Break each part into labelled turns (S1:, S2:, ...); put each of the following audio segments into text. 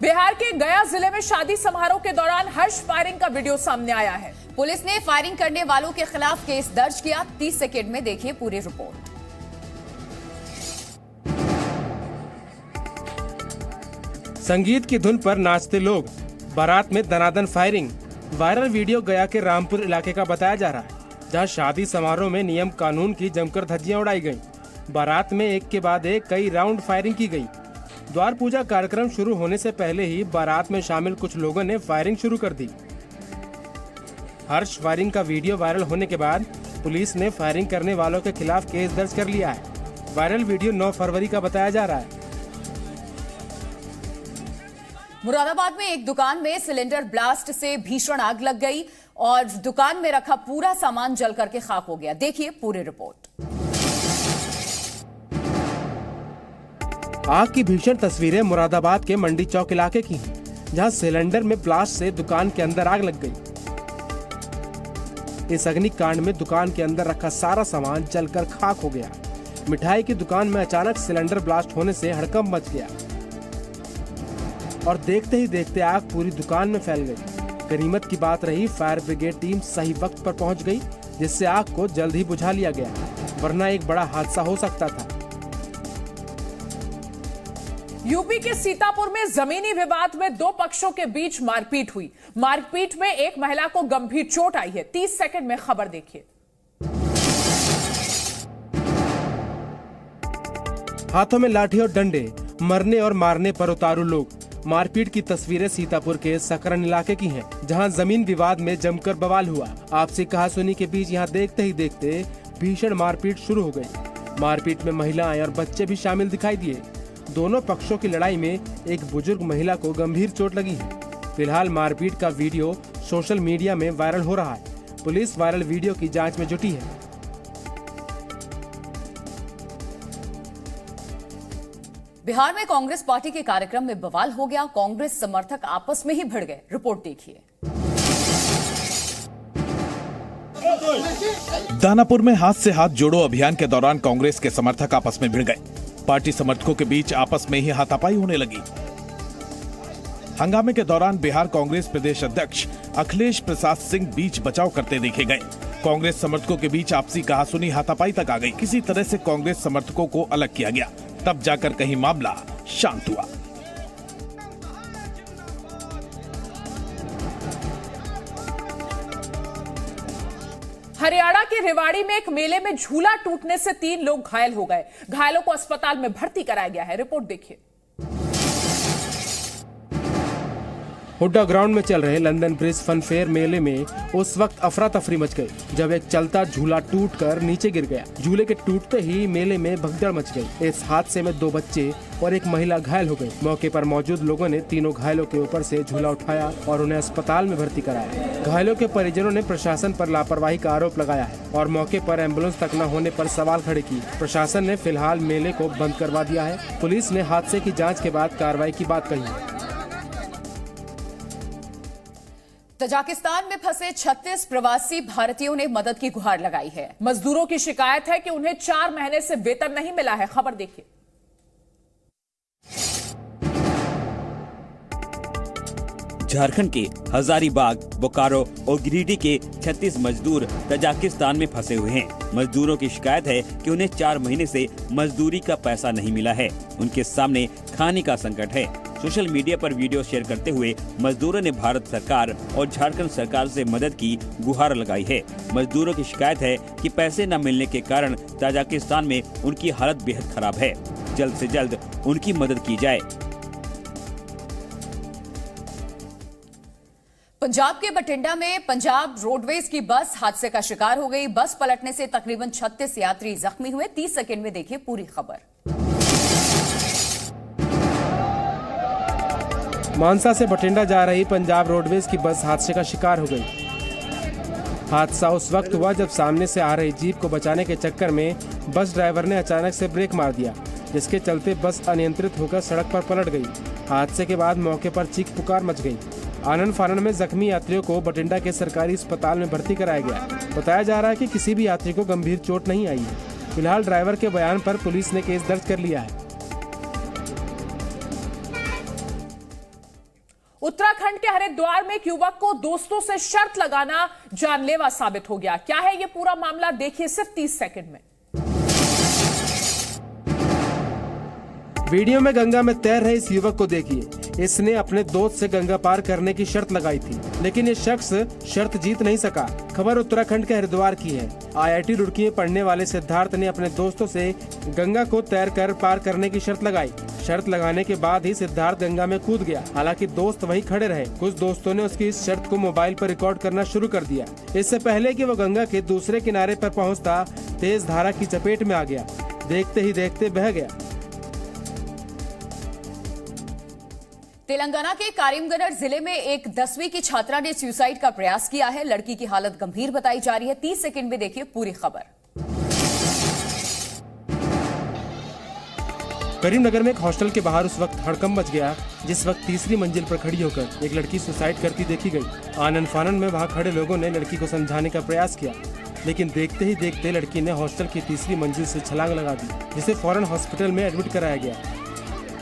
S1: बिहार के गया जिले में शादी समारोह के दौरान हर्ष फायरिंग का वीडियो सामने आया है।
S2: पुलिस ने फायरिंग करने वालों के खिलाफ केस दर्ज किया। 30 सेकंड में देखिए पूरी रिपोर्ट।
S3: संगीत की धुन पर नाचते लोग, बारात में दनादन फायरिंग। वायरल वीडियो गया के रामपुर इलाके का बताया जा रहा है, जहां शादी समारोह में नियम कानून की जमकर धज्जियां उड़ाई गईं। बारात में एक के बाद एक कई राउंड फायरिंग की गई। द्वार पूजा कार्यक्रम शुरू होने से पहले ही बारात में शामिल कुछ लोगों ने फायरिंग शुरू कर दी। हर्ष फायरिंग का वीडियो वायरल होने के बाद पुलिस ने फायरिंग करने वालों के खिलाफ केस दर्ज कर लिया है। वायरल वीडियो 9 फरवरी का बताया जा रहा है।
S2: मुरादाबाद में एक दुकान में सिलेंडर ब्लास्ट से भीषण आग लग गई और दुकान में रखा पूरा सामान जल करके खाक हो गया। देखिए पूरी रिपोर्ट।
S3: आग की भीषण तस्वीरें मुरादाबाद के मंडी चौक इलाके की हैं, जहां सिलेंडर में ब्लास्ट से दुकान के अंदर आग लग गई। इस अग्निकांड में दुकान के अंदर रखा सारा सामान जलकर खाक हो गया। मिठाई की दुकान में अचानक सिलेंडर ब्लास्ट होने से हड़कंप मच गया और देखते ही देखते आग पूरी दुकान में फैल गई। गनीमत की बात रही, फायर ब्रिगेड टीम सही वक्त पर पहुंच गई, जिससे आग को जल्द ही बुझा लिया गया, वरना एक बड़ा हादसा हो सकता था।
S1: यूपी के सीतापुर में जमीनी विवाद में 2 पक्षों के बीच मारपीट हुई। मारपीट में एक महिला को गंभीर चोट आई है। 30 सेकंड में खबर देखिए।
S3: हाथों में लाठी और डंडे, मरने और मारने पर उतारू लोग। मारपीट की तस्वीरें सीतापुर के सकरन इलाके की हैं, जहां जमीन विवाद में जमकर बवाल हुआ। आपसी कहासुनी के बीच यहां देखते ही देखते भीषण मारपीट शुरू हो गई। मारपीट में महिलाएं और बच्चे भी शामिल दिखाई दिए। दोनों पक्षों की लड़ाई में एक बुजुर्ग महिला को गंभीर चोट लगी है। फिलहाल मारपीट का वीडियो सोशल मीडिया में वायरल हो रहा है। पुलिस वायरल वीडियो की जांच में जुटी है।
S2: बिहार में कांग्रेस पार्टी के कार्यक्रम में बवाल हो गया। कांग्रेस समर्थक आपस में ही भिड़ गए। रिपोर्ट देखिए।
S4: दानापुर में हाथ से हाथ जोड़ो अभियान के दौरान कांग्रेस के समर्थक आपस में भिड़ गए। पार्टी समर्थकों के बीच आपस में ही हाथापाई होने लगी। हंगामे के दौरान बिहार कांग्रेस प्रदेश अध्यक्ष अखिलेश प्रसाद सिंह बीच बचाव करते देखे गए। कांग्रेस समर्थकों के बीच आपसी कहासुनी हाथापाई तक आ गई। किसी तरह से कांग्रेस समर्थकों को अलग किया गया, तब जाकर कहीं मामला शांत हुआ।
S1: हरियाणा के रेवाड़ी में एक मेले में झूला टूटने से 3 लोग घायल हो गए। घायलों को अस्पताल में भर्ती कराया गया है। रिपोर्ट देखिए।
S3: हुड्डा ग्राउंड में चल रहे लंदन ब्रिज फन फेयर मेले में उस वक्त अफरा तफरी मच गई, जब एक चलता झूला टूटकर नीचे गिर गया। झूले के टूटते ही मेले में भगदड़ मच गई। इस हादसे में 2 बच्चे और एक महिला घायल हो गई। मौके पर मौजूद लोगों ने तीनों घायलों के ऊपर से झूला उठाया और उन्हें अस्पताल में भर्ती कराया। घायलों के परिजनों ने प्रशासन पर लापरवाही का आरोप लगाया है और मौके पर एम्बुलेंस तक न होने पर सवाल खड़े किए। प्रशासन ने फिलहाल मेले को बंद करवा दिया है। पुलिस ने हादसे की जाँच के बाद कार्रवाई की बात कही है।
S2: तजाकिस्तान में फंसे 36 प्रवासी भारतीयों ने मदद की गुहार लगाई है।
S1: मजदूरों की शिकायत है कि उन्हें 4 महीने से वेतन नहीं मिला है। खबर देखिए।
S5: झारखंड के हजारीबाग, बोकारो और गिरिडीह के 36 मजदूर तजाकिस्तान में फंसे हुए हैं। मजदूरों की शिकायत है कि उन्हें 4 महीने से मजदूरी का पैसा नहीं मिला है। उनके सामने खाने का संकट है। सोशल मीडिया पर वीडियो शेयर करते हुए मजदूरों ने भारत सरकार और झारखंड सरकार से मदद की गुहार लगाई है। मजदूरों की शिकायत है कि पैसे न मिलने के कारण तजाकिस्तान में उनकी हालत बेहद खराब है। जल्द से जल्द उनकी मदद की जाए।
S2: पंजाब के बठिंडा में पंजाब रोडवेज की बस हादसे का शिकार हो गई। बस पलटने से तकरीबन 36 यात्री जख्मी हुए। 30 सेकंड में देखिए पूरी खबर।
S3: मानसा से बठिंडा जा रही पंजाब रोडवेज की बस हादसे का शिकार हो गई। हादसा उस वक्त हुआ जब सामने से आ रही जीप को बचाने के चक्कर में बस ड्राइवर ने अचानक से ब्रेक मार दिया, जिसके चलते बस अनियंत्रित होकर सड़क पर पलट गई। हादसे के बाद मौके पर चीख पुकार मच गई। आनन फानन में जख्मी यात्रियों को बठिंडा के सरकारी अस्पताल में भर्ती कराया गया। बताया जा रहा है कि किसी भी यात्री को गंभीर चोट नहीं आई है। फिलहाल ड्राइवर के बयान पर पुलिस ने केस दर्ज कर लिया है।
S1: उत्तराखंड के हरिद्वार में एक युवक को दोस्तों से शर्त लगाना जानलेवा साबित हो गया। क्या है ये पूरा मामला, देखिए सिर्फ 30 सेकंड में।
S3: वीडियो में गंगा में तैर रहे इस युवक को देखिए। इसने अपने दोस्त से गंगा पार करने की शर्त लगाई थी, लेकिन ये शख्स शर्त जीत नहीं सका। खबर उत्तराखंड के हरिद्वार की है। IIT रुड़की में पढ़ने वाले सिद्धार्थ ने अपने दोस्तों से गंगा को तैरकर पार करने की शर्त लगाई। शर्त लगाने के बाद ही सिद्धार्थ गंगा में कूद गया। हालांकि दोस्त वहीं खड़े रहे। कुछ दोस्तों ने उसकी इस शर्त को मोबाइल पर रिकॉर्ड करना शुरू कर दिया। इससे पहले कि वो गंगा के दूसरे किनारे पर पहुंचता, तेज धारा की चपेट में आ गया। देखते ही देखते बह गया।
S2: तेलंगाना के करीमगंज जिले में एक 10वीं की छात्रा ने सुसाइड का प्रयास किया है। लड़की की हालत गंभीर बताई जा रही है। 30 सेकंड में देखिए पूरी खबर।
S3: करीमनगर में एक हॉस्टल के बाहर उस वक्त हड़कंप मच गया जिस वक्त तीसरी मंजिल पर खड़ी होकर एक लड़की सुसाइड करती देखी गई। आनन फानन में वहां खड़े लोगों ने लड़की को समझाने का प्रयास किया, लेकिन देखते ही देखते लड़की ने हॉस्टल की तीसरी मंजिल से छलांग लगा दी, जिसे फौरन हॉस्पिटल में एडमिट कराया गया।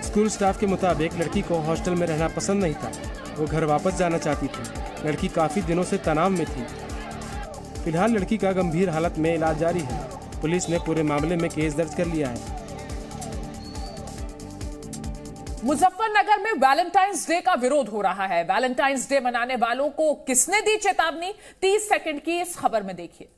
S3: स्कूल स्टाफ के मुताबिक लड़की को हॉस्टल में रहना पसंद नहीं था। वो घर वापस जाना चाहती थी। लड़की काफी दिनों से तनाव में थी। फिलहाल लड़की का गंभीर हालत में इलाज जारी है। पुलिस ने पूरे मामले में केस दर्ज कर लिया है।
S1: मुजफ्फरनगर में वैलेंटाइंस डे का विरोध हो रहा है। वैलेंटाइंस डे मनाने वालों को किसने दी चेतावनी, 30 सेकंड की इस खबर में देखिए।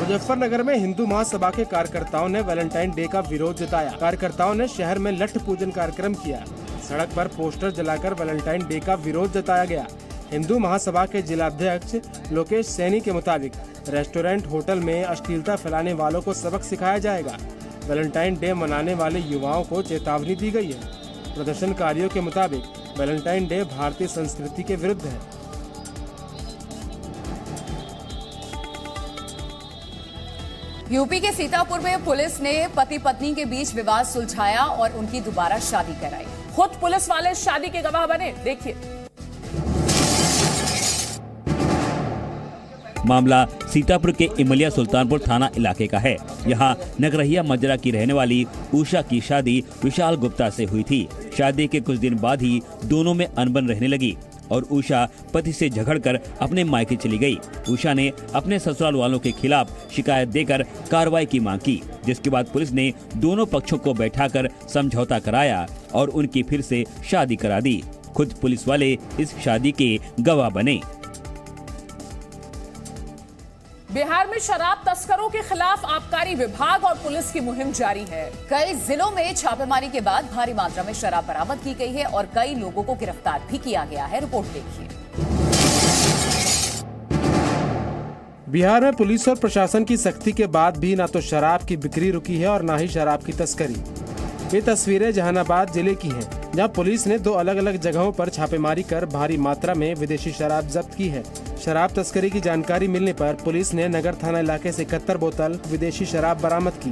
S3: मुजफ्फरनगर में हिंदू महासभा के कार्यकर्ताओं ने वैलेंटाइन डे का विरोध जताया। कार्यकर्ताओं ने शहर में लठ पूजन कार्यक्रम किया। सड़क पर पोस्टर जलाकर वैलेंटाइन डे का विरोध जताया गया। हिंदू महासभा के जिलाध्यक्ष लोकेश सैनी के मुताबिक रेस्टोरेंट, होटल में अश्लीलता फैलाने वालों को सबक सिखाया जाएगा। वैलेंटाइन डे मनाने वाले युवाओं को चेतावनी दी गई है। प्रदर्शनकारियों के मुताबिक वैलेंटाइन डे भारतीय संस्कृति के विरुद्ध है।
S2: यूपी के सीतापुर में पुलिस ने पति पत्नी के बीच विवाद सुलझाया और उनकी दोबारा शादी कराई।
S1: खुद पुलिस वाले शादी के गवाह बने, देखिए।
S5: मामला सीतापुर के इमलिया सुल्तानपुर थाना इलाके का है। यहाँ नगरहिया मजरा की रहने वाली उषा की शादी विशाल गुप्ता से हुई थी। शादी के कुछ दिन बाद ही दोनों में अनबन रहने लगी और उषा पति से झगड़कर अपने मायके चली गई। उषा ने अपने ससुराल वालों के खिलाफ शिकायत देकर कार्रवाई की मांग की, जिसके बाद पुलिस ने दोनों पक्षों को बैठाकर समझौता कराया और उनकी फिर से शादी करा दी। खुद पुलिस वाले इस शादी के गवाह बने।
S1: बिहार में शराब तस्करों के खिलाफ आबकारी विभाग और पुलिस की मुहिम जारी है।
S2: कई जिलों में छापेमारी के बाद भारी मात्रा में शराब बरामद की गई है और कई लोगों को गिरफ्तार भी किया गया है। रिपोर्ट देखिए।
S3: बिहार में पुलिस और प्रशासन की सख्ती के बाद भी न तो शराब की बिक्री रुकी है और न ही शराब की तस्करी। ये तस्वीरें जहानाबाद जिले की हैं, जहां पुलिस ने 2 अलग अलग जगहों पर छापेमारी कर भारी मात्रा में विदेशी शराब जब्त की है। शराब तस्करी की जानकारी मिलने पर पुलिस ने नगर थाना इलाके से 71 बोतल विदेशी शराब बरामद की।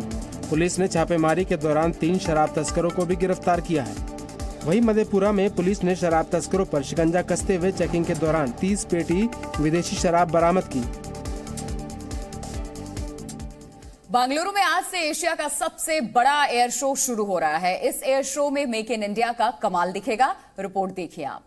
S3: पुलिस ने छापेमारी के दौरान 3 शराब तस्करों को भी गिरफ्तार किया है। वहीं मधेपुरा में पुलिस ने शराब तस्करों पर शिकंजा कसते हुए चेकिंग के दौरान 30 पेटी विदेशी शराब बरामद की।
S2: बेंगलुरु में आज से एशिया का सबसे बड़ा एयर शो शुरू हो रहा है। इस एयर शो में मेक इन इंडिया का कमाल दिखेगा। रिपोर्ट देखिए आप।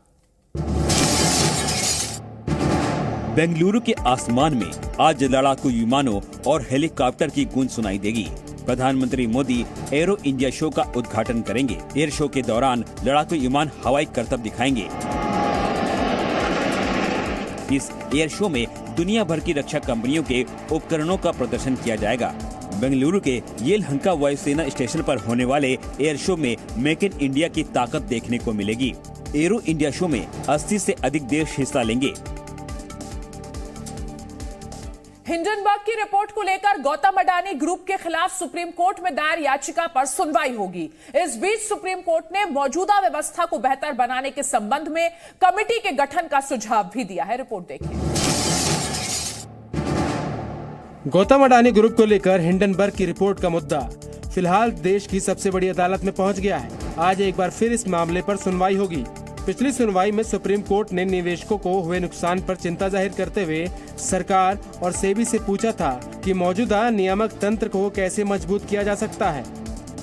S5: बेंगलुरु के आसमान में आज लड़ाकू विमानों और हेलीकॉप्टर की गूंज सुनाई देगी। प्रधानमंत्री मोदी एरो इंडिया शो का उद्घाटन करेंगे। एयर शो के दौरान लड़ाकू विमान हवाई करतब दिखाएंगे। इस एयर शो में दुनिया भर की रक्षा कंपनियों के उपकरणों का प्रदर्शन किया जाएगा। बेंगलुरु के येलहंका वायुसेना स्टेशन पर होने वाले एयर शो में मेक इन इंडिया की ताकत देखने को मिलेगी। एरो इंडिया शो में 80 से अधिक देश हिस्सा लेंगे।
S1: हिंडनबर्ग की रिपोर्ट को लेकर गौतम अडानी ग्रुप के खिलाफ सुप्रीम कोर्ट में दायर याचिका पर सुनवाई होगी। इस बीच सुप्रीम कोर्ट ने मौजूदा व्यवस्था को बेहतर बनाने के संबंध में कमेटी के गठन का सुझाव भी दिया है। रिपोर्ट देखिए।
S3: गौतम अडानी ग्रुप को लेकर हिंडनबर्ग की रिपोर्ट का मुद्दा फिलहाल देश की सबसे बड़ी अदालत में पहुंच गया है। आज एक बार फिर इस मामले पर सुनवाई होगी। पिछली सुनवाई में सुप्रीम कोर्ट ने निवेशकों को हुए नुकसान पर चिंता जाहिर करते हुए सरकार और सेबी से पूछा था कि मौजूदा नियामक तंत्र को कैसे मजबूत किया जा सकता है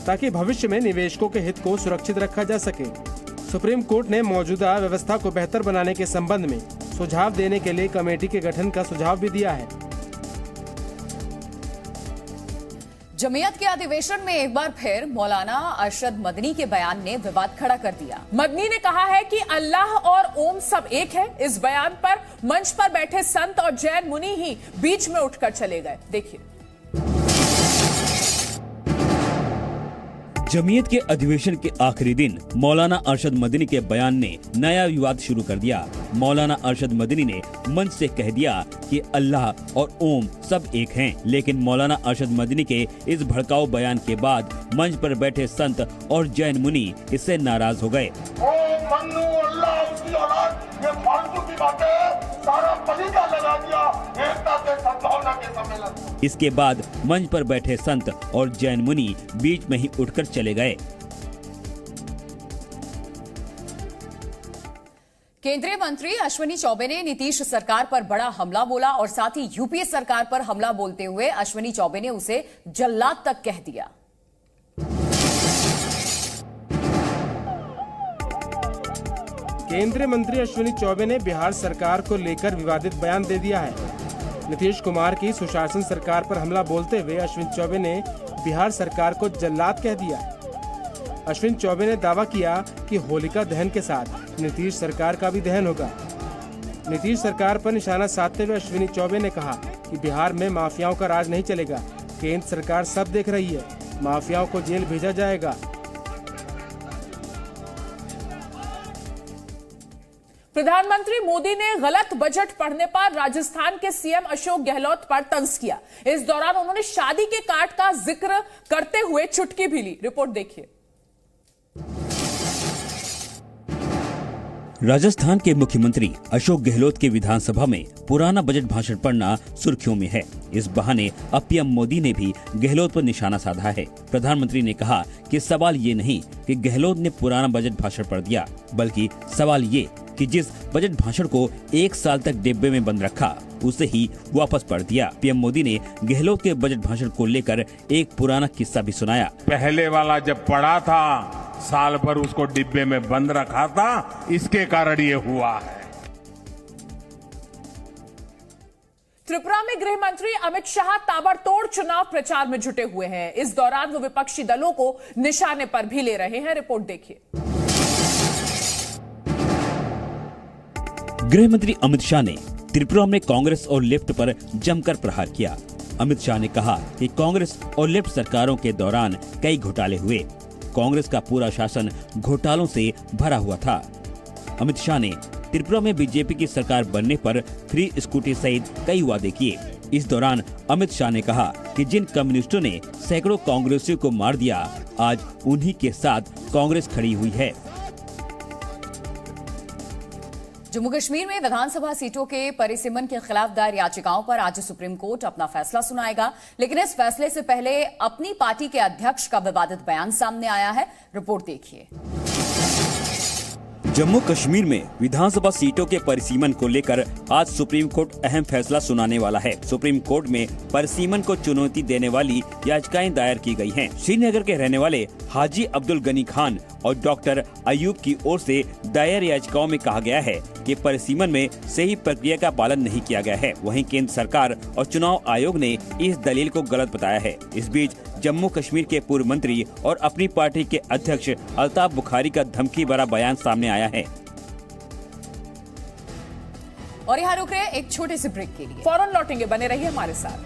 S3: ताकि भविष्य में निवेशकों के हित को सुरक्षित रखा जा सके। सुप्रीम कोर्ट ने मौजूदा व्यवस्था को बेहतर बनाने के संबंध में सुझाव देने के लिए कमेटी के गठन का सुझाव भी दिया है।
S2: जमीयत के अधिवेशन में एक बार फिर मौलाना अरशद मदनी के बयान ने विवाद खड़ा कर दिया।
S1: मदनी ने कहा है कि अल्लाह और ओम सब एक है। इस बयान पर मंच पर बैठे संत और जैन मुनि ही बीच में उठकर चले गए। देखिए।
S5: जमीयत के अधिवेशन के आखिरी दिन मौलाना अरशद मदनी के बयान ने नया विवाद शुरू कर दिया। मौलाना अरशद मदनी ने मंच से कह दिया कि अल्लाह और ओम सब एक हैं, लेकिन मौलाना अरशद मदनी के इस भड़काऊ बयान के बाद मंच पर बैठे संत और जैन मुनि इससे नाराज हो गए।
S6: अल्लाह उसकी औलाद, ये फालतू की बातें, सारा पलीदा लगा दिया एकता से सद्भावना के सम्मेलन।
S5: इसके बाद मंच पर बैठे संत और जैन मुनि बीच में ही उठकर चले गए।
S2: केंद्रीय मंत्री अश्विनी चौबे ने नीतीश सरकार पर बड़ा हमला बोला और साथ ही यूपीए सरकार पर हमला बोलते हुए अश्विनी चौबे ने उसे जल्लाद तक कह दिया।
S3: केंद्रीय मंत्री अश्विनी चौबे ने बिहार सरकार को लेकर विवादित बयान दे दिया है। नीतीश कुमार की सुशासन सरकार पर हमला बोलते हुए अश्विनी चौबे ने बिहार सरकार को जल्लाद कह दिया। अश्विनी चौबे ने दावा किया कि होलिका दहन के साथ नीतीश सरकार का भी दहन होगा। नीतीश सरकार पर निशाना साधते हुए अश्विनी चौबे ने कहा कि बिहार में माफियाओं का राज नहीं चलेगा। केंद्र सरकार सब देख रही है, माफियाओं को जेल भेजा जाएगा।
S1: प्रधानमंत्री मोदी ने गलत बजट पढ़ने पर राजस्थान के सीएम अशोक गहलोत पर तंज किया। इस दौरान उन्होंने शादी के कार्ड का जिक्र करते हुए चुटकी भी ली। रिपोर्ट देखिए।
S5: राजस्थान के मुख्यमंत्री अशोक गहलोत के विधानसभा में पुराना बजट भाषण पढ़ना सुर्खियों में है। इस बहाने अब पीएम मोदी ने भी गहलोत पर निशाना साधा है। प्रधानमंत्री ने कहा कि सवाल ये नहीं कि गहलोत ने पुराना बजट भाषण पढ़ दिया, बल्कि सवाल ये कि जिस बजट भाषण को 1 साल तक डिब्बे में बंद रखा उसे ही वापस पढ़ दिया। पीएम मोदी ने गहलोत के बजट भाषण को लेकर एक पुराना किस्सा भी सुनाया।
S7: पहले वाला जब पढ़ा था, साल भर उसको डिब्बे में बंद रखा था, इसके कारण ये हुआ है।
S1: त्रिपुरा में गृह मंत्री अमित शाह ताबड़तोड़ चुनाव प्रचार में जुटे हुए हैं। इस दौरान वो विपक्षी दलों को निशाने पर भी ले रहे हैं। रिपोर्ट देखिए।
S5: गृह मंत्री अमित शाह ने त्रिपुरा में कांग्रेस और लेफ्ट पर जमकर प्रहार किया। अमित शाह ने कहा कि कांग्रेस और लेफ्ट सरकारों के दौरान कई घोटाले हुए। कांग्रेस का पूरा शासन घोटालों से भरा हुआ था। अमित शाह ने त्रिपुरा में बीजेपी की सरकार बनने पर फ्री स्कूटी सहित कई वादे किए। इस दौरान अमित शाह ने कहा कि जिन कम्युनिस्टों ने सैकड़ों कांग्रेसियों को मार दिया, आज उन्हीं के साथ कांग्रेस खड़ी हुई है।
S2: जम्मू कश्मीर में विधानसभा सीटों के परिसीमन के खिलाफ दायर याचिकाओं पर आज सुप्रीम कोर्ट अपना फैसला सुनाएगा, लेकिन इस फैसले से पहले अपनी पार्टी के अध्यक्ष का विवादित बयान सामने आया है। रिपोर्ट देखिए।
S5: जम्मू कश्मीर में विधानसभा सीटों के परिसीमन को लेकर आज सुप्रीम कोर्ट अहम फैसला सुनाने वाला है। सुप्रीम कोर्ट में परिसीमन को चुनौती देने वाली याचिकाएं दायर की गई हैं। श्रीनगर के रहने वाले हाजी अब्दुल गनी खान और डॉक्टर अयूब की ओर से दायर याचिकाओं में कहा गया है कि परिसीमन में सही प्रक्रिया का पालन नहीं किया गया है। वहीं केंद्र सरकार और चुनाव आयोग ने इस दलील को गलत बताया है। इस बीच जम्मू कश्मीर के पूर्व मंत्री और अपनी पार्टी के अध्यक्ष अल्ताफ बुखारी का धमकी भरा बयान सामने आया है।
S2: और यहाँ रुक रहे एक छोटे से ब्रेक के लिए।
S1: फौरन लौटेंगे, बने रहिए हमारे साथ।